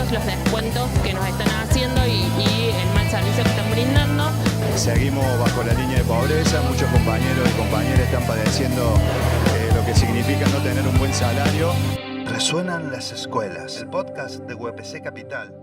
todos los descuentos que nos están haciendo y el mal servicio que están brindando. Seguimos bajo la línea de pobreza, muchos compañeros y compañeras están padeciendo lo que significa no tener un buen salario. Resuenan las escuelas, el podcast de UPC Capital.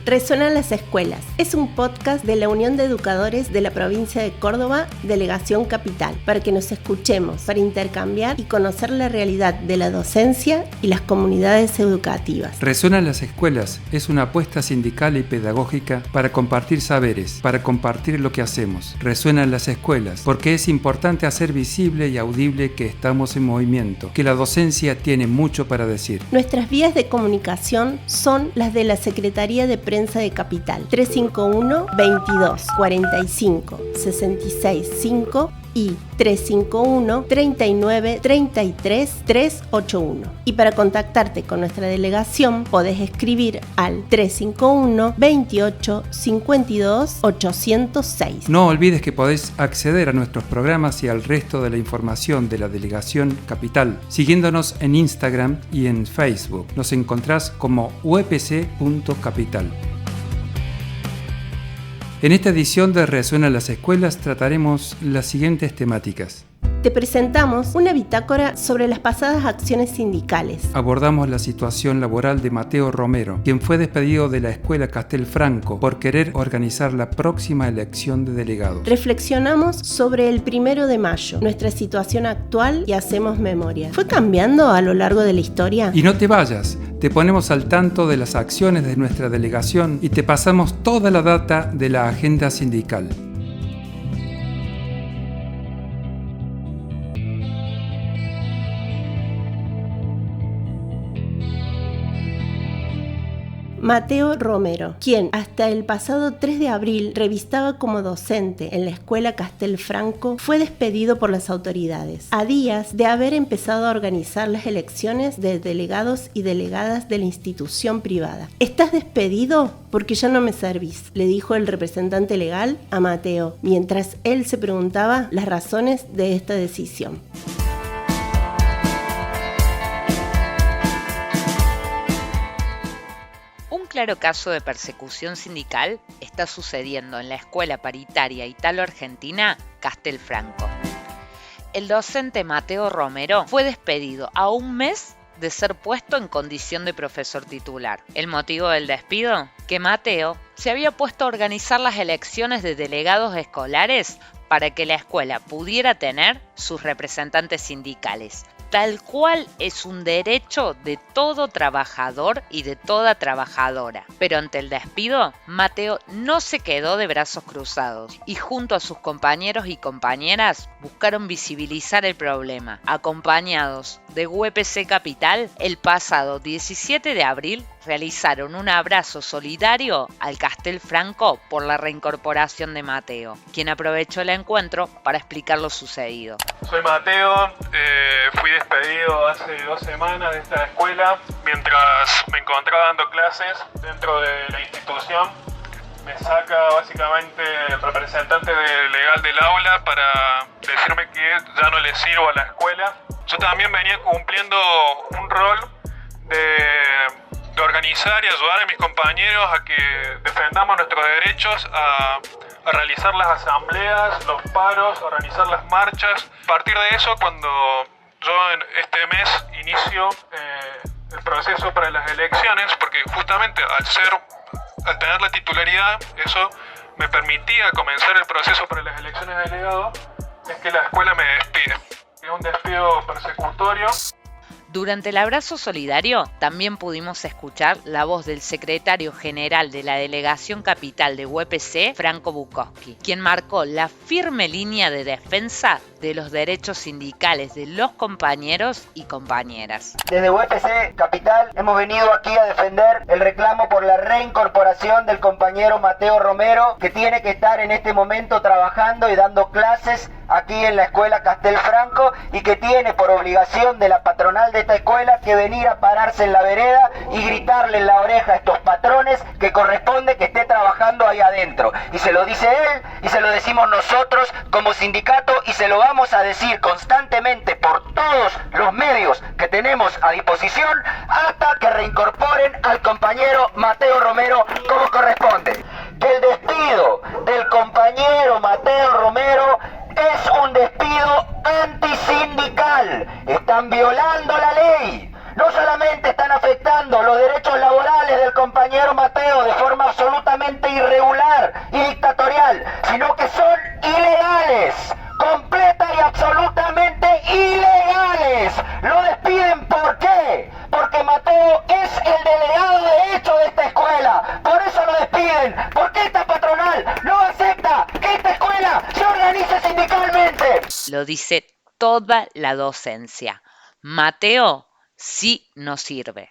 Resuenan las escuelas. Es un podcast de la Unión de Educadores de la provincia de Córdoba, Delegación Capital, para que nos escuchemos, para intercambiar y conocer la realidad de la docencia y las comunidades educativas. Resuenan las escuelas es una apuesta sindical y pedagógica para compartir saberes, para compartir lo que hacemos. Resuenan las escuelas porque es importante hacer visible y audible que estamos en movimiento, que la docencia tiene mucho para decir. Nuestras vías de comunicación son las de la Secretaría de Prensa de Capital, 351 22 45 66 5 y 351 39 33 381. Y para contactarte con nuestra delegación podés escribir al 351 28 52 806. No olvides que podés acceder a nuestros programas y al resto de la información de la Delegación Capital siguiéndonos en Instagram y en Facebook. Nos encontrás como upc.capital. En esta edición de Resuenan las escuelas trataremos las siguientes temáticas. Te presentamos una bitácora sobre las pasadas acciones sindicales. Abordamos la situación laboral de Mateo Romero, quien fue despedido de la Escuela Castelfranco por querer organizar la próxima elección de delegados. Reflexionamos sobre el 1 de mayo, nuestra situación actual y hacemos memoria. ¿Fue cambiando a lo largo de la historia? Y no te vayas, te ponemos al tanto de las acciones de nuestra delegación y te pasamos toda la data de la agenda sindical. Mateo Romero, quien hasta el pasado 3 de abril revistaba como docente en la Escuela Castelfranco, fue despedido por las autoridades, a días de haber empezado a organizar las elecciones de delegados y delegadas de la institución privada. «Estás despedido porque ya no me servís», le dijo el representante legal a Mateo, mientras él se preguntaba las razones de esta decisión. Un claro caso de persecución sindical está sucediendo en la Escuela Paritaria Italo-Argentina Castelfranco. El docente Mateo Romero fue despedido a un mes de ser puesto en condición de profesor titular. ¿El motivo del despido? Que Mateo se había puesto a organizar las elecciones de delegados escolares para que la escuela pudiera tener sus representantes sindicales, tal cual es un derecho de todo trabajador y de toda trabajadora. Pero ante el despido, Mateo no se quedó de brazos cruzados y junto a sus compañeros y compañeras buscaron visibilizar el problema. Acompañados de UPC Capital, el pasado 17 de abril realizaron un abrazo solidario al Castelfranco por la reincorporación de Mateo, quien aprovechó el encuentro para explicar lo sucedido. Soy Mateo, fui despedido hace 2 semanas de esta escuela mientras me encontraba dando clases dentro de la institución. Me saca básicamente el representante legal del aula para decirme que ya no le sirvo a la escuela. Yo también venía cumpliendo un rol de organizar y ayudar a mis compañeros a que defendamos nuestros derechos, a realizar las asambleas, los paros, a organizar las marchas. A partir de eso, cuando yo en este mes inicio el proceso para las elecciones, porque justamente al tener la titularidad, eso me permitía comenzar el proceso para las elecciones de delegado, es que la escuela me despide. Es un despido persecutorio. Durante el abrazo solidario también pudimos escuchar la voz del secretario general de la Delegación Capital de UPC, Franco Bukowski, quien marcó la firme línea de defensa de los derechos sindicales de los compañeros y compañeras. Desde UPC Capital hemos venido aquí a defender el reclamo por la reincorporación del compañero Mateo Romero, que tiene que estar en este momento trabajando y dando clases aquí en la escuela Castel Franco y que tiene por obligación de la patronal de esta escuela que venir a pararse en la vereda y gritarle en la oreja a estos patrones que corresponde que esté trabajando ahí adentro. Y se lo dice él y se lo decimos nosotros como sindicato y se lo vamos a decir constantemente por todos los medios que tenemos a disposición hasta que reincorporen al compañero Mateo Romero como corresponde. Que el despido del compañero Mateo Romero es un despido antisindical. Están violando la ley. No solamente están afectando los derechos laborales del compañero Mateo de forma absolutamente irregular y dictatorial, sino que son ilegales, completa y absolutamente ilegales. Lo despiden, ¿por qué? Porque Mateo es el delegado de hecho de esta escuela. Por eso lo despiden, porque esta patronal no acepta que esta escuela se organice sindicalmente. Lo dice toda la docencia. Mateo sí no sirve.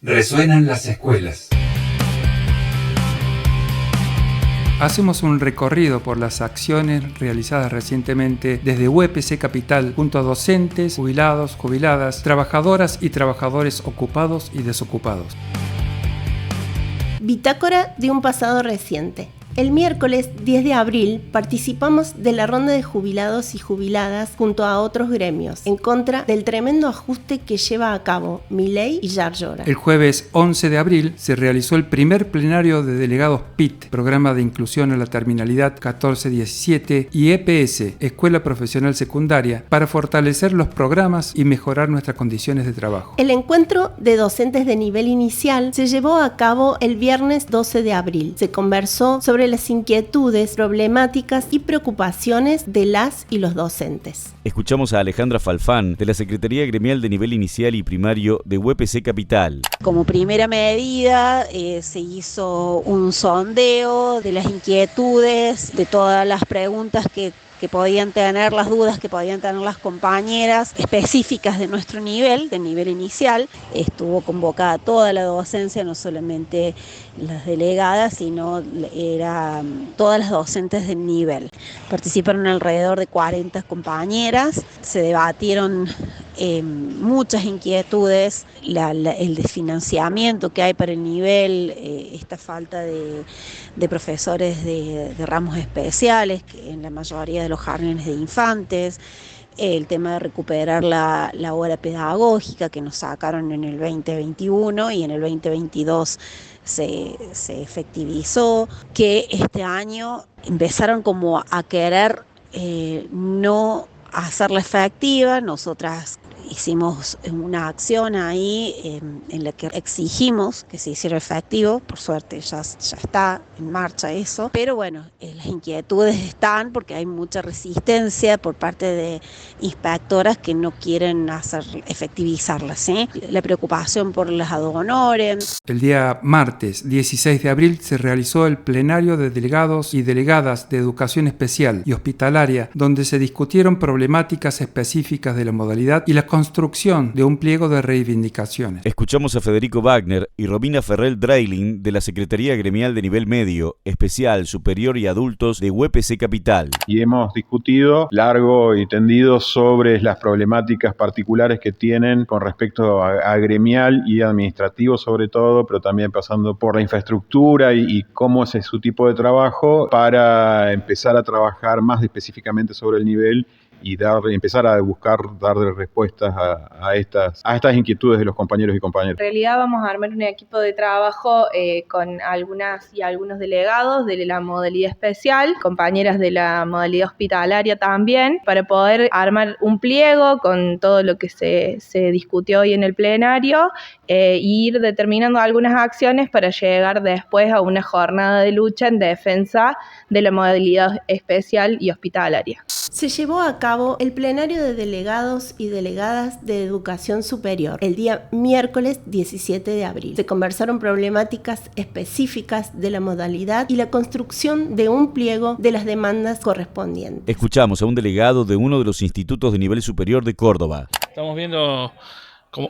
Resuenan las escuelas. Hacemos un recorrido por las acciones realizadas recientemente desde UPC Capital junto a docentes, jubilados, jubiladas, trabajadoras y trabajadores ocupados y desocupados. Bitácora de un pasado reciente. El miércoles 10 de abril participamos de la ronda de jubilados y jubiladas junto a otros gremios en contra del tremendo ajuste que lleva a cabo Milei y Yarlora. El jueves 11 de abril se realizó el primer plenario de delegados PIT, Programa de Inclusión a la Terminalidad 1417, y EPS, Escuela Profesional Secundaria, para fortalecer los programas y mejorar nuestras condiciones de trabajo. El encuentro de docentes de nivel inicial se llevó a cabo el viernes 12 de abril. Se conversó sobre las inquietudes, problemáticas y preocupaciones de las y los docentes. Escuchamos a Alejandra Falfán, de la Secretaría Gremial de Nivel Inicial y Primario de UPC Capital. Como primera medida se hizo un sondeo de las inquietudes, de todas las preguntas que podían tener, las dudas que podían tener las compañeras específicas de nuestro nivel, del nivel inicial. Estuvo convocada toda la docencia, no solamente las delegadas, sino todas las docentes del nivel. Participaron alrededor de 40 compañeras, se debatieron muchas inquietudes, el desfinanciamiento que hay para el nivel, esta falta de profesores de ramos especiales, que en la mayoría de los jardines de infantes, el tema de recuperar la hora pedagógica que nos sacaron en el 2021 y en el 2022 se efectivizó, que este año empezaron como a querer no hacerla efectiva. Nosotras hicimos una acción ahí en la que exigimos que se hiciera efectivo. Por suerte ya está en marcha eso, pero bueno, las inquietudes están porque hay mucha resistencia por parte de inspectoras que no quieren efectivizarlas, ¿sí? La preocupación por las ad honorem. El día martes 16 de abril se realizó el plenario de delegados y delegadas de Educación Especial y Hospitalaria, donde se discutieron problemáticas específicas de la modalidad y la construcción de un pliego de reivindicaciones. Escuchamos a Federico Wagner y Romina Ferrell Drailing, de la Secretaría Gremial de Nivel Medio, Especial, Superior y Adultos de UPC Capital. Y hemos discutido largo y tendido sobre las problemáticas particulares que tienen con respecto a gremial y administrativo sobre todo, pero también pasando por la infraestructura y cómo es su tipo de trabajo para empezar a trabajar más específicamente sobre el nivel y empezar a buscar darle respuestas a estas inquietudes de los compañeros y compañeras. En realidad vamos a armar un equipo de trabajo con algunas y algunos delegados de la modalidad especial, compañeras de la modalidad hospitalaria también, para poder armar un pliego con todo lo que se discutió hoy en el plenario e ir determinando algunas acciones para llegar después a una jornada de lucha en defensa de la modalidad especial y hospitalaria. Se llevó a cabo el plenario de delegados y delegadas de Educación Superior el día miércoles 17 de abril. Se conversaron problemáticas específicas de la modalidad y la construcción de un pliego de las demandas correspondientes. Escuchamos a un delegado de uno de los institutos de nivel superior de Córdoba. Estamos viendo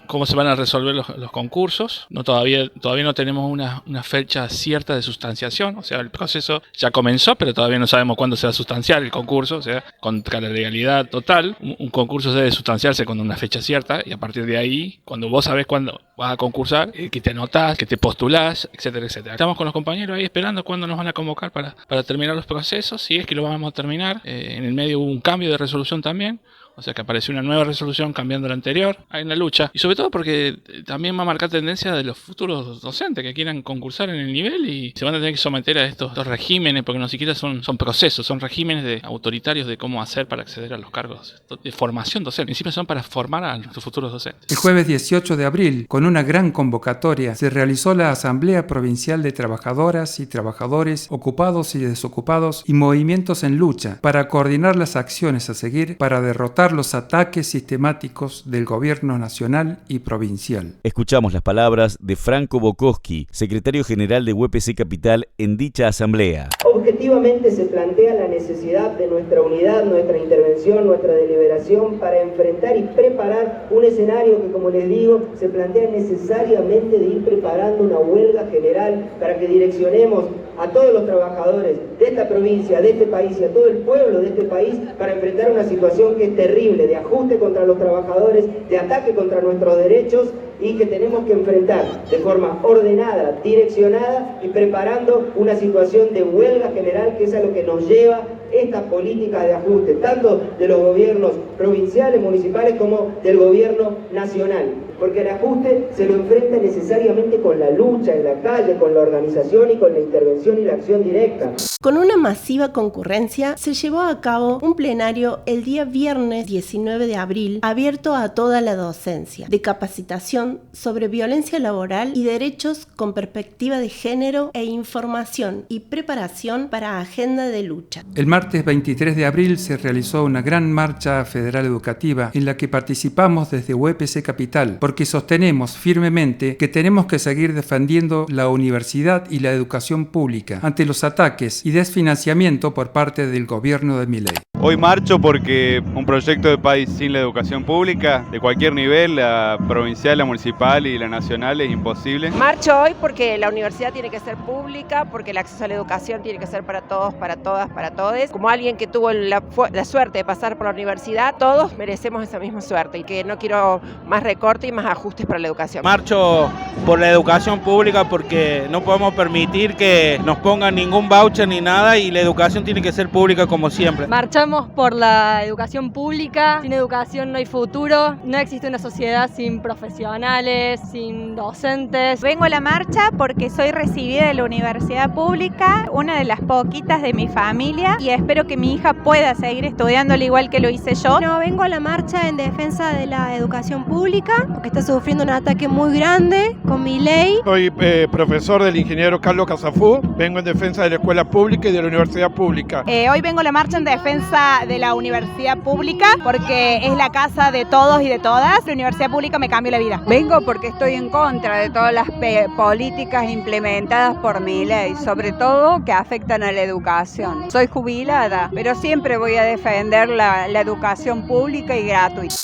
cómo se van a resolver los concursos. Todavía no tenemos una fecha cierta de sustanciación, o sea, el proceso ya comenzó, pero todavía no sabemos cuándo se va a sustanciar el concurso, o sea, contra la legalidad total. Un concurso debe sustanciarse con una fecha cierta y a partir de ahí, cuando vos sabés cuándo vas a concursar, que te anotás, que te postulás, etcétera, etcétera. Estamos con los compañeros ahí esperando cuándo nos van a convocar para terminar los procesos, si es que lo vamos a terminar. En el medio hubo un cambio de resolución también. O sea que apareció una nueva resolución cambiando la anterior. Hay una lucha. Y sobre todo porque también va a marcar tendencia de los futuros docentes que quieran concursar en el nivel y se van a tener que someter a estos regímenes, porque no siquiera son procesos, son regímenes autoritarios de cómo hacer para acceder a los cargos de formación docente. En principio son para formar a los futuros docentes. El jueves 18 de abril, con una gran convocatoria, se realizó la Asamblea Provincial de Trabajadoras y Trabajadores Ocupados y Desocupados y Movimientos en Lucha para coordinar las acciones a seguir para derrotar los ataques sistemáticos del gobierno nacional y provincial. Escuchamos las palabras de Franco Bokowski, secretario general de UPC Capital, en dicha asamblea. Objetivamente se plantea la necesidad de nuestra unidad, nuestra intervención, nuestra deliberación para enfrentar y preparar un escenario que, como les digo, se plantea necesariamente de ir preparando una huelga general para que direccionemos a todos los trabajadores de esta provincia, de este país y a todo el pueblo de este país para enfrentar una situación que es terrible, de ajuste contra los trabajadores, de ataque contra nuestros derechos y que tenemos que enfrentar de forma ordenada, direccionada y preparando una situación de huelga general, que es a lo que nos lleva esta política de ajuste, tanto de los gobiernos provinciales, municipales, como del gobierno nacional. Porque el ajuste se lo enfrenta necesariamente con la lucha en la calle, con la organización y con la intervención y la acción directa. Con una masiva concurrencia se llevó a cabo un plenario el día viernes 19 de abril abierto a toda la docencia, de capacitación sobre violencia laboral y derechos con perspectiva de género e información y preparación para agenda de lucha. El martes 23 de abril se realizó una gran marcha federal educativa en la que participamos desde UPC Capital, porque sostenemos firmemente que tenemos que seguir defendiendo la universidad y la educación pública ante los ataques y desfinanciamiento por parte del gobierno de Milei. Hoy marcho porque un proyecto de país sin la educación pública, de cualquier nivel, la provincial, la municipal y la nacional, es imposible. Marcho hoy porque la universidad tiene que ser pública, porque el acceso a la educación tiene que ser para todos, para todas, para todes. Como alguien que tuvo la suerte de pasar por la universidad, todos merecemos esa misma suerte y que no quiero más recorte y más ajustes para la educación. Marcho por la educación pública porque no podemos permitir que nos pongan ningún voucher ni nada y la educación tiene que ser pública como siempre. Marchamos por la educación pública. Sin educación no hay futuro. No existe una sociedad sin profesionales, sin docentes. Vengo a la marcha porque soy recibida de la universidad pública, una de las poquitas de mi familia, y espero que mi hija pueda seguir estudiando al igual que lo hice yo. No, vengo a la marcha en defensa de la educación pública porque está sufriendo un ataque muy grande con Milei. Soy profesor del ingeniero Carlos Casafú. Vengo en defensa de la escuela pública y de la universidad pública. Hoy vengo a la marcha en defensa de la universidad pública porque es la casa de todos y de todas. La universidad pública me cambió la vida. Vengo porque estoy en contra de todas las políticas implementadas por Milei, sobre todo que afectan a la educación. Soy jubilada, pero siempre voy a defender la educación pública y gratuita.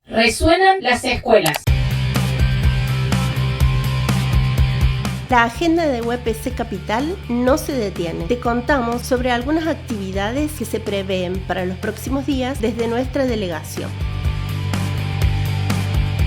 Resuenan las escuelas. La agenda de UPC Capital no se detiene. Te contamos sobre algunas actividades que se prevén para los próximos días desde nuestra delegación.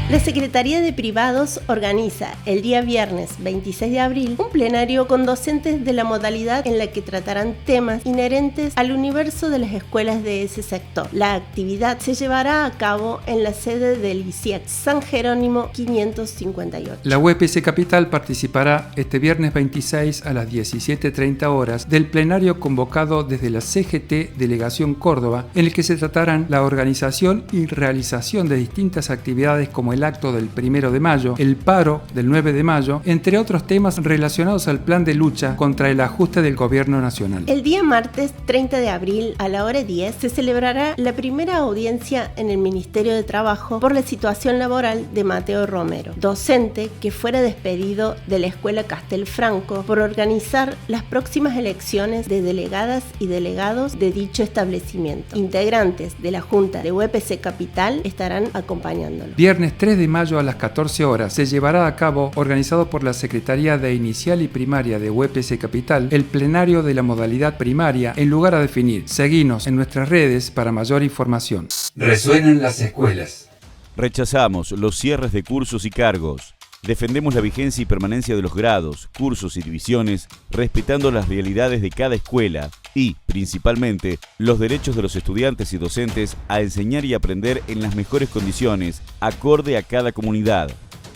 La Secretaría de Privados organiza el día viernes 26 de abril un plenario con docentes de la modalidad en la que tratarán temas inherentes al universo de las escuelas de ese sector. La actividad se llevará a cabo en la sede del ICIEC San Jerónimo 558. La UPC Capital participará este viernes 26 a las 17:30 horas del plenario convocado desde la CGT Delegación Córdoba, en el que se tratarán la organización y realización de distintas actividades como el acto del 1 de mayo, el paro del 9 de mayo, entre otros temas relacionados al plan de lucha contra el ajuste del gobierno nacional. El día martes 30 de abril a la hora 10 se celebrará la primera audiencia en el Ministerio de Trabajo por la situación laboral de Mateo Romero, docente que fuera despedido de la Escuela Castelfranco por organizar las próximas elecciones de delegadas y delegados de dicho establecimiento. Integrantes de la Junta de UPC Capital estarán acompañándolo. Viernes 3 3 de mayo a las 14 horas se llevará a cabo, organizado por la Secretaría de Inicial y Primaria de UPC Capital, el plenario de la modalidad primaria en lugar a definir. Seguinos en nuestras redes para mayor información. Resuenan las escuelas. Rechazamos los cierres de cursos y cargos. Defendemos la vigencia y permanencia de los grados, cursos y divisiones, respetando las realidades de cada escuela y, principalmente, los derechos de los estudiantes y docentes a enseñar y aprender en las mejores condiciones, acorde a cada comunidad.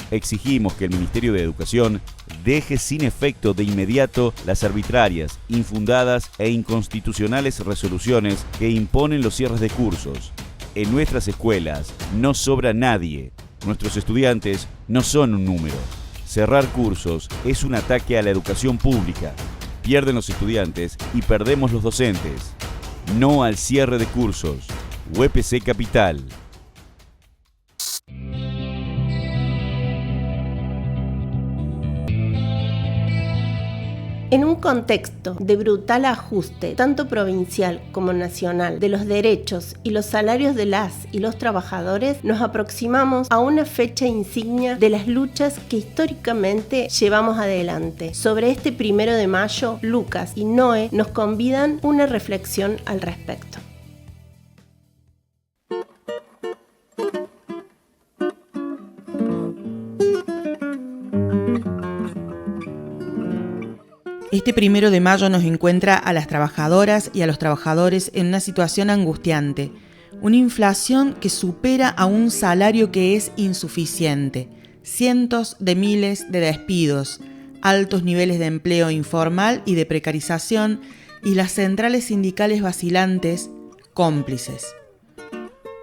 Exigimos que el Ministerio de Educación deje sin efecto de inmediato las arbitrarias, infundadas e inconstitucionales resoluciones que imponen los cierres de cursos. En nuestras escuelas no sobra nadie. Nuestros estudiantes no son un número. Cerrar cursos es un ataque a la educación pública. Pierden los estudiantes y perdemos los docentes. No al cierre de cursos. UPC Capital. En un contexto de brutal ajuste, tanto provincial como nacional, de los derechos y los salarios de las y los trabajadores, nos aproximamos a una fecha insignia de las luchas que históricamente llevamos adelante. Sobre este 1 de mayo, Lucas y Noé nos convidan una reflexión al respecto. Este 1 de mayo nos encuentra a las trabajadoras y a los trabajadores en una situación angustiante, una inflación que supera a un salario que es insuficiente, cientos de miles de despidos, altos niveles de empleo informal y de precarización y las centrales sindicales vacilantes, cómplices.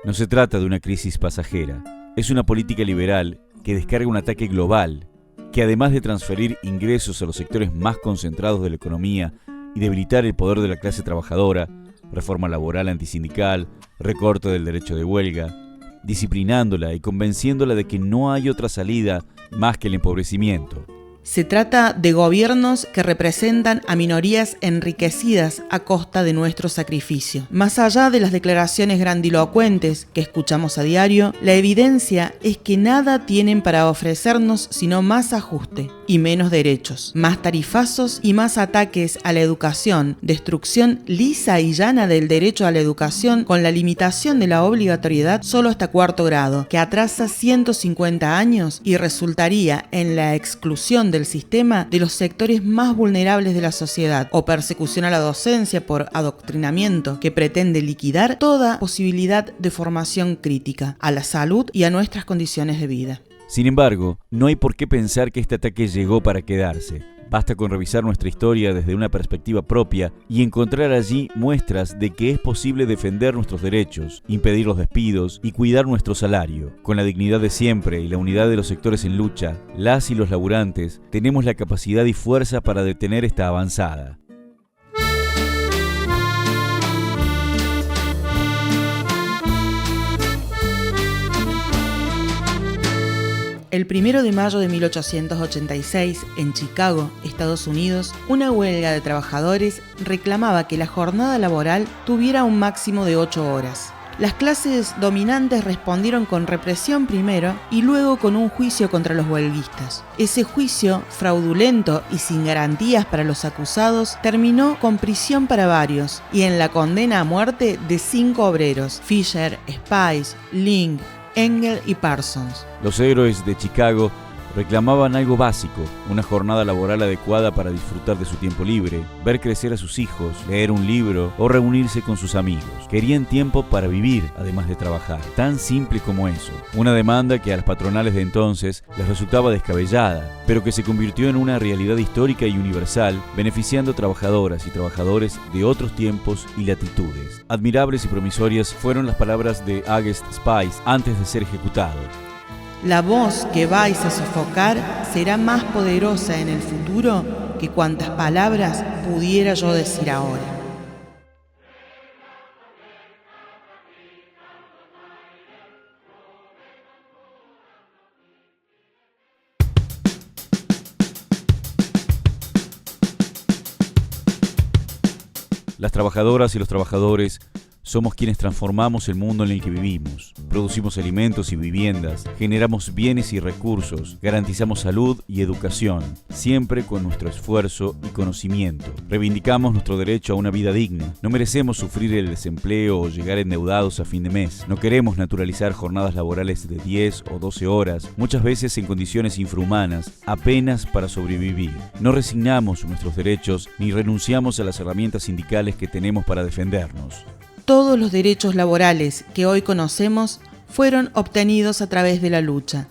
No se trata de una crisis pasajera, es una política liberal que descarga un ataque global, que además de transferir ingresos a los sectores más concentrados de la economía y debilitar el poder de la clase trabajadora, reforma laboral antisindical, recorte del derecho de huelga, disciplinándola y convenciéndola de que no hay otra salida más que el empobrecimiento. Se trata de gobiernos que representan a minorías enriquecidas a costa de nuestro sacrificio. Más allá de las declaraciones grandilocuentes que escuchamos a diario, la evidencia es que nada tienen para ofrecernos sino más ajuste y menos derechos, más tarifazos y más ataques a la educación, destrucción lisa y llana del derecho a la educación con la limitación de la obligatoriedad solo hasta 4º grado, que atrasa 150 años y resultaría en la exclusión del sistema de los sectores más vulnerables de la sociedad, o persecución a la docencia por adoctrinamiento que pretende liquidar toda posibilidad de formación crítica a la salud y a nuestras condiciones de vida. Sin embargo, no hay por qué pensar que este ataque llegó para quedarse. Basta con revisar nuestra historia desde una perspectiva propia y encontrar allí muestras de que es posible defender nuestros derechos, impedir los despidos y cuidar nuestro salario. Con la dignidad de siempre y la unidad de los sectores en lucha, las y los laburantes tenemos la capacidad y fuerza para detener esta avanzada. El 1 de mayo de 1886, en Chicago, Estados Unidos, una huelga de trabajadores reclamaba que la jornada laboral tuviera un máximo de 8 horas. Las clases dominantes respondieron con represión primero y luego con un juicio contra los huelguistas. Ese juicio, fraudulento y sin garantías para los acusados, terminó con prisión para varios y en la condena a muerte de 5 obreros: Fisher, Spice, Link, Engel y Parsons. Los héroes de Chicago reclamaban algo básico, una jornada laboral adecuada para disfrutar de su tiempo libre, ver crecer a sus hijos, leer un libro o reunirse con sus amigos. Querían tiempo para vivir, además de trabajar. Tan simple como eso. Una demanda que a las patronales de entonces les resultaba descabellada, pero que se convirtió en una realidad histórica y universal, beneficiando a trabajadoras y trabajadores de otros tiempos y latitudes. Admirables y promisorias fueron las palabras de August Spice antes de ser ejecutado. La voz que vais a sofocar será más poderosa en el futuro que cuantas palabras pudiera yo decir ahora. Las trabajadoras y los trabajadores Somos quienes transformamos el mundo en el que vivimos. Producimos alimentos y viviendas, generamos bienes y recursos, garantizamos salud y educación, siempre con nuestro esfuerzo y conocimiento. Reivindicamos nuestro derecho a una vida digna. No merecemos sufrir el desempleo o llegar endeudados a fin de mes. No queremos naturalizar jornadas laborales de 10 o 12 horas, muchas veces en condiciones infrahumanas, apenas para sobrevivir. No resignamos nuestros derechos ni renunciamos a las herramientas sindicales que tenemos para defendernos. Todos los derechos laborales que hoy conocemos fueron obtenidos a través de la lucha.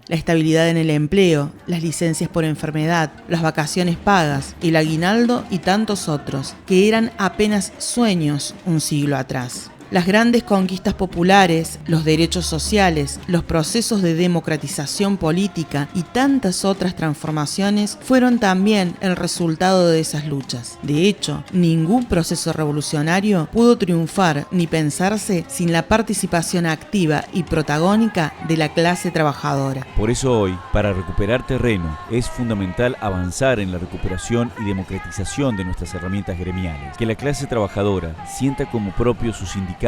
La estabilidad en el empleo, las licencias por enfermedad, las vacaciones pagas, el aguinaldo y tantos otros, que eran apenas sueños un siglo atrás. Las grandes conquistas populares, los derechos sociales, los procesos de democratización política y tantas otras transformaciones fueron también el resultado de esas luchas. De hecho, ningún proceso revolucionario pudo triunfar ni pensarse sin la participación activa y protagónica de la clase trabajadora. Por eso hoy, para recuperar terreno, es fundamental avanzar en la recuperación y democratización de nuestras herramientas gremiales. Que la clase trabajadora sienta como propio sus sindicatos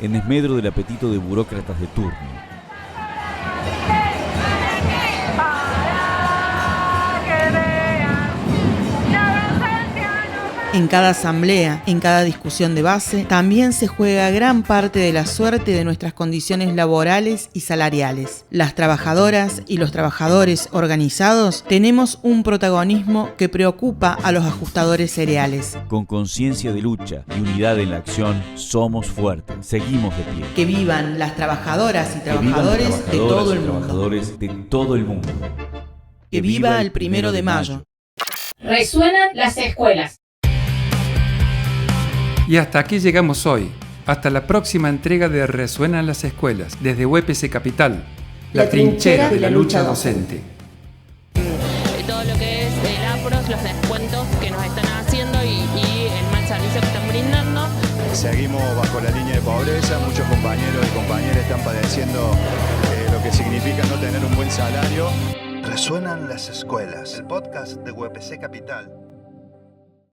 en desmedro del apetito de burócratas de turno. En cada asamblea, en cada discusión de base, también se juega gran parte de la suerte de nuestras condiciones laborales y salariales. Las trabajadoras y los trabajadores organizados tenemos un protagonismo que preocupa a los ajustadores cereales. Con conciencia de lucha y unidad en la acción, somos fuertes, seguimos de pie. Que vivan las trabajadoras y trabajadores de todo el mundo. Que viva el 1 de mayo. Resuenan las escuelas. Y hasta aquí llegamos hoy. Hasta la próxima entrega de Resuenan las escuelas, desde UPC Capital, la trinchera de la lucha docente. Todo lo que es el APROS, los descuentos que nos están haciendo y el mal servicio que están brindando. Seguimos bajo la línea de pobreza, muchos compañeros y compañeras están padeciendo lo que significa no tener un buen salario. Resuenan las escuelas, el podcast de UPC Capital.